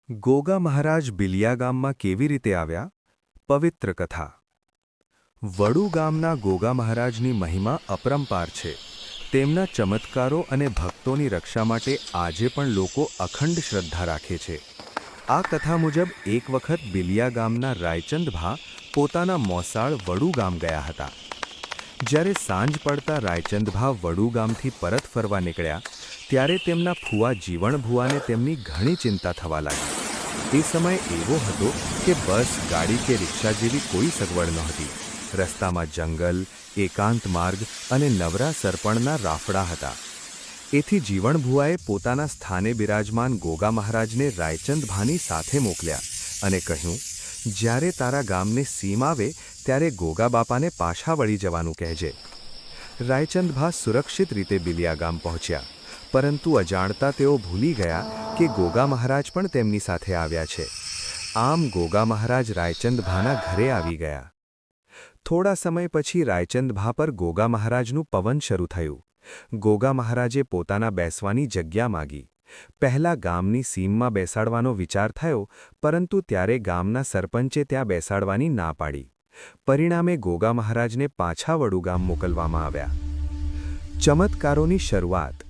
ગોગા મહારાજ બિલિયા ગામમાં કેવી રીતે આવ્યા? પવિત્ર કથા. વડુ ગામના ગોગા મહારાજની મહિમા અપરંપાર છે. તેમના ચમત્કારો અને ભક્તોની રક્ષા માટે આજે પણ લોકો અખંડ શ્રદ્ધા રાખે છે. આ કથા મુજબ એક વખત બિલિયા ગામના રાયચંદભા પોતાના મોસાળ વડુ ગામ ગયા હતા. જ્યારે સાંજ પડતા રાયચંદભા વડુ ગામથી પરત ફરવા નીકળ્યા ત્યારે તેમના ફુવા જીવણભુવાને તેમની ઘણી ચિંતા થવા લાગી. એ સમય એવો હતો કે બસ, ગાડી કે રિક્ષા જેવી કોઈ સગવડ નહોતી. રસ્તામાં જંગલ, એકાંત માર્ગ અને નવરા સરપણના રાફડા હતા. એથી જીવણભુવાએ પોતાના સ્થાને બિરાજમાન ગોગા મહારાજને રાયચંદભાની સાથે મોકલ્યા અને કહ્યું, જ્યારે તારા ગામને સીમ આવે ત્યારે ગોગા બાપાને પાછા વળી જવાનું કહેજે. રાયચંદભા સુરક્ષિત રીતે બિલિયા ગામ પહોંચ્યા, પરંતુ અજાણતા તેઓ ભૂલી ગયા કે ગોગા મહારાજ પણ તેમની સાથે આવ્યા છે. આમ ગોગા મહારાજ રાયચંદભાના ઘરે આવી ગયા. થોડા સમય પછી રાયચંદભા પર ગોગા મહારાજનું પવન શરૂ થયું. ગોગા મહારાજે પોતાના બેસવાની જગ્યા માગી. પહેલા ગામની સીમમાં બેસાડવાનો વિચાર થયો, પરંતુ ત્યારે ગામના સરપંચે ત્યાં બેસાડવાની ના પાડી. પરિણામે ગોગા મહારાજને પાછા વડુ ગામ મોકલવામાં આવ્યા. ચમત્કારોની શરૂઆત.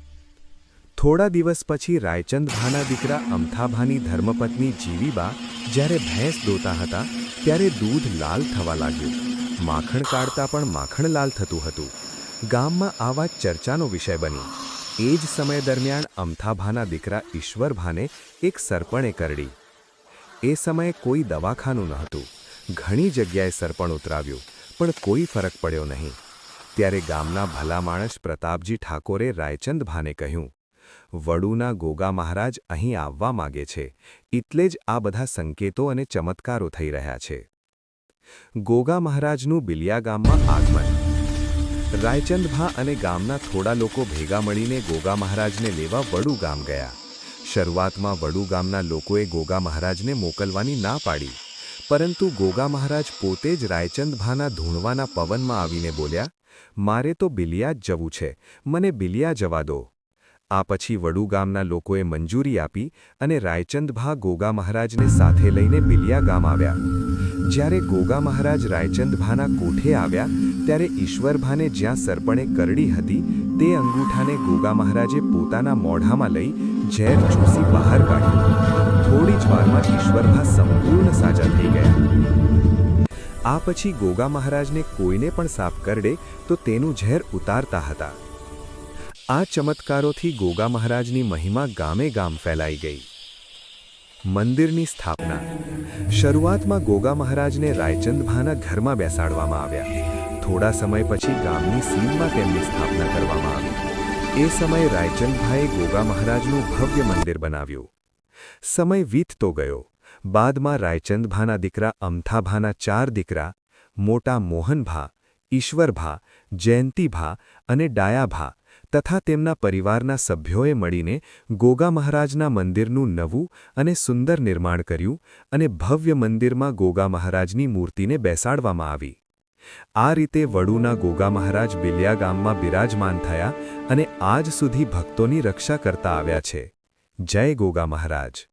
થોડા દિવસ પછી રાયચંદભાના દીકરા અમથાભાની ધર્મપત્ની જીવીબા જ્યારે ભેંસ દોતા હતા ત્યારે દૂધ લાલ થવા લાગ્યું. માખણ કાઢતા પણ માખણ લાલ થતું હતું. ગામમાં આ વાત ચર્ચાનો વિષય બની. એ જ સમય દરમિયાન અમથાભાના દીકરા ઈશ્વરભાને એક સરપણે કરડી. એ સમયે કોઈ દવાખાનું નહોતું. ઘણી જગ્યાએ સરપણ ઉતરાવ્યું, પણ કોઈ ફરક પડ્યો નહીં. ત્યારે ગામના ભલા માણસ પ્રતાપજી ઠાકોરે રાયચંદભાને કહ્યું, વડુના ગોગા મહારાજ અહીં આવવા માગે છે, એટલે જ આ બધા સંકેતો અને ચમત્કારો થઈ રહ્યા છે. ગોગા મહારાજનું બિલિયા ગામમાં આગમન. રાયચંદભા અને ગામના થોડા લોકો ભેગા મળીને ગોગા મહારાજને લેવા વડુ ગામ ગયા. શરૂઆતમાં વડુ ગામના લોકોએ ગોગા મહારાજને મોકલવાની ના પાડી, પરંતુ ગોગા મહારાજ પોતે જ રાયચંદભાના ધૂણવાના પવનમાં આવીને બોલ્યા, મારે તો બિલિયા જ જવું છે, મને બિલિયા જવા દો. આ પછી વડુ ગામના લોકોએ મંજૂરી આપી અને રાયચંદભા ગોગા મહારાજને સાથે લઈને બિલિયા ગામ આવ્યા. જ્યારે ગોગા મહારાજ રાયચંદભાના કોઠે આવ્યા ત્યારે ઈશ્વરભાને જ્યાં સરપણે કરડી હતી તે અંગૂઠાને ગોગા મહારાજે પોતાના મોઢામાં લઈ ઝેર ચૂસી બહાર કાઢ્યું. થોડી જ વારમાં ઈશ્વરભા સંપૂર્ણ સાજા થઈ ગયા. આ પછી ગોગા મહારાજને કોઈને પણ સાપ કરડે તો તેનું ઝેર ઉતારતા હતા. આ ચમત્કારોથી ગોગા મહારાજની મહિમા ગામે ગામ ફેલાઈ ગઈ. મંદિરની સ્થાપના. શરૂઆતમાં ગોગા મહારાજને રાયચંદભાના ઘરમાં બેસાડવામાં આવ્યા. થોડા સમય પછી ગામની સીમમાં તેમની સ્થાપના કરવામાં આવી. એ સમયે રાયચંદભાએ ગોગા મહારાજનું ભવ્ય મંદિર બનાવ્યું. સમય વીતતો ગયો. બાદમાં રાયચંદભાના દીકરા અમથાભાના 4 દીકરા, મોટા મોહનભા, ઈશ્વરભા, જયંતીભા અને ડાયાભા તથા તેમના પરિવારના સભ્યોએ મળીને ગોગા મહારાજના મંદિરનું નવું અને સુંદર નિર્માણ કર્યું અને ભવ્ય મંદિરમાં ગોગા મહારાજની મૂર્તિને બેસાડવામાં આવી. આ રીતે વડુના ગોગા મહારાજ બિલિયા ગામમાં બિરાજમાન થયા અને આજ સુધી ભક્તોની રક્ષા કરતા આવ્યા છે. જય ગોગા મહારાજ.